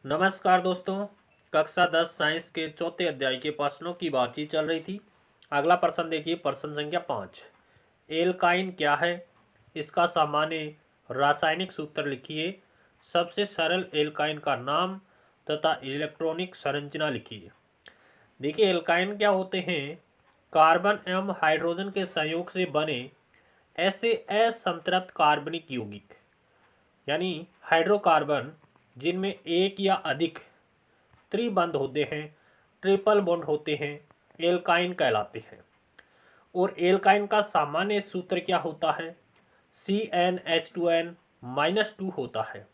नमस्कार दोस्तों। कक्षा 10 साइंस के चौथे अध्याय के प्रश्नों की बातचीत चल रही थी। अगला प्रश्न देखिए, प्रश्न संख्या 5। एल्काइन क्या है, इसका सामान्य रासायनिक सूत्र लिखिए। सबसे सरल एल्काइन का नाम तथा इलेक्ट्रॉनिक संरचना लिखिए। देखिए, एल्काइन क्या होते हैं? कार्बन एवं हाइड्रोजन के संयोग से बने ऐसे असंतृप्त कार्बनिक यौगिक, यानी हाइड्रोकार्बन जिनमें एक या अधिक त्रिबंध होते हैं, ट्रिपल बॉन्ड होते हैं, एल्काइन कहलाते हैं। और एल्काइन का सामान्य सूत्र क्या होता है? CnH2n-2 होता है।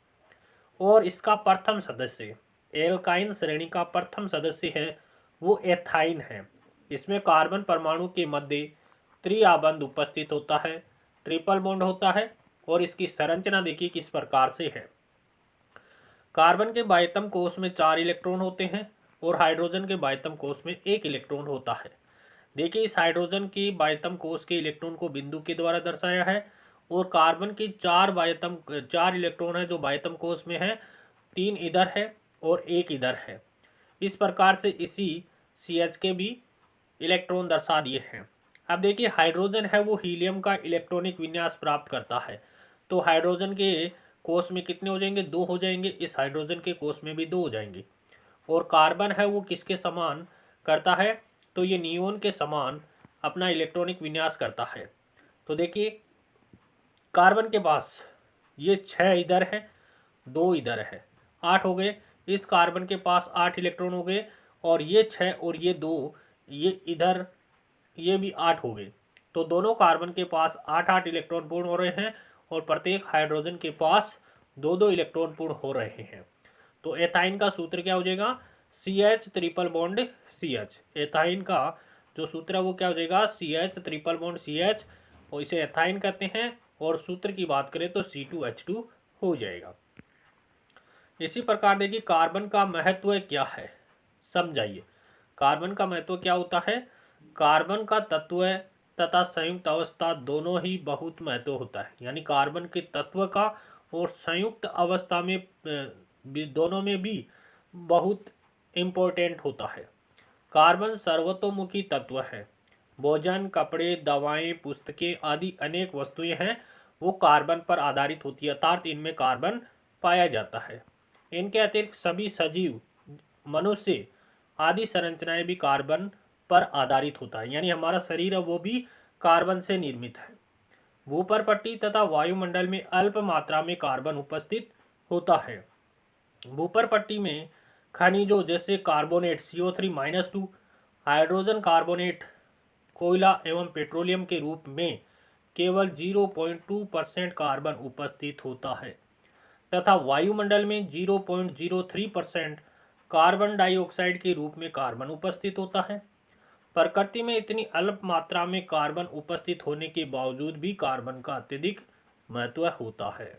और इसका प्रथम सदस्य, एल्काइन श्रेणी का प्रथम सदस्य है वो एथाइन है। इसमें कार्बन परमाणु के मध्य त्रिआबंध उपस्थित होता है, ट्रिपल बॉन्ड होता है। और इसकी संरचना देखिए किस प्रकार से है। कार्बन के बाह्यतम कोश में 4 इलेक्ट्रॉन होते हैं और हाइड्रोजन के बाह्यतम कोश में 1 इलेक्ट्रॉन होता है। देखिए, इस हाइड्रोजन की बाह्यतम कोश के इलेक्ट्रॉन को बिंदु के द्वारा दर्शाया है। और कार्बन की 4 इलेक्ट्रॉन है जो बाह्यतम कोश में है, 3 इधर है और 1 इधर है। इस प्रकार से इसी CH के भी इलेक्ट्रॉन दर्शा दिए हैं। अब देखिए, हाइड्रोजन है वो हीलियम का इलेक्ट्रॉनिक विन्यास प्राप्त करता है। तो हाइड्रोजन के कोष में कितने हो जाएंगे? 2 हो जाएंगे। इस हाइड्रोजन के कोष में भी 2 हो जाएंगे। और कार्बन है वो किसके समान करता है? तो ये नियोन के समान अपना इलेक्ट्रॉनिक विन्यास करता है। तो देखिए, कार्बन के पास ये 6 इधर है, 2 इधर है, 8 हो गए। इस कार्बन के पास 8 इलेक्ट्रॉन हो गए और ये 6 और ये 2, ये इधर ये भी 8 हो गए। तो दोनों कार्बन के पास 8-8 इलेक्ट्रॉन पूर्ण हो रहे हैं और प्रत्येक हाइड्रोजन के पास 2-2 इलेक्ट्रॉन पूर्ण हो रहे हैं। तो एथाइन का सूत्र क्या हो जाएगा? CH triple bond CH। Ethyne का जो सूत्र है वो क्या हो जाएगा? CH ट्रिपल बॉन्ड CH, और इसे एथाइन कहते हैं। और सूत्र की बात करें तो C2H2 हो जाएगा। इसी प्रकार देखिए, कार्बन का महत्व क्या है, समझाइए। कार्बन का महत्व क्या होता है? कार्बन का तत्व तथा संयुक्त अवस्था दोनों ही बहुत महत्व होता है। यानी कार्बन के तत्व का और संयुक्त अवस्था में दोनों में भी बहुत इम्पोर्टेंट होता है। कार्बन सर्वतोमुखी तत्व है। भोजन, कपड़े, दवाएं, पुस्तकें आदि अनेक वस्तुएं हैं वो कार्बन पर आधारित होती है, अर्थात इनमें कार्बन पाया जाता है। इनके अतिरिक्त सभी सजीव, मनुष्य आदि संरचनाएं भी कार्बन पर आधारित होता है। यानी हमारा शरीर है वो भी कार्बन से निर्मित है। भूपर्पट्टी तथा वायुमंडल में अल्प मात्रा में कार्बन उपस्थित होता है। भूपर्पट्टी में खनिजों जैसे कार्बोनेट CO3-2, हाइड्रोजन कार्बोनेट, कोयला एवं पेट्रोलियम के रूप में केवल 0.2% कार्बन उपस्थित होता है तथा वायुमंडल में 0.03% कार्बन डाइऑक्साइड के रूप में कार्बन उपस्थित होता है। प्रकृति में इतनी अल्प मात्रा में कार्बन उपस्थित होने के बावजूद भी कार्बन का अत्यधिक महत्व होता है।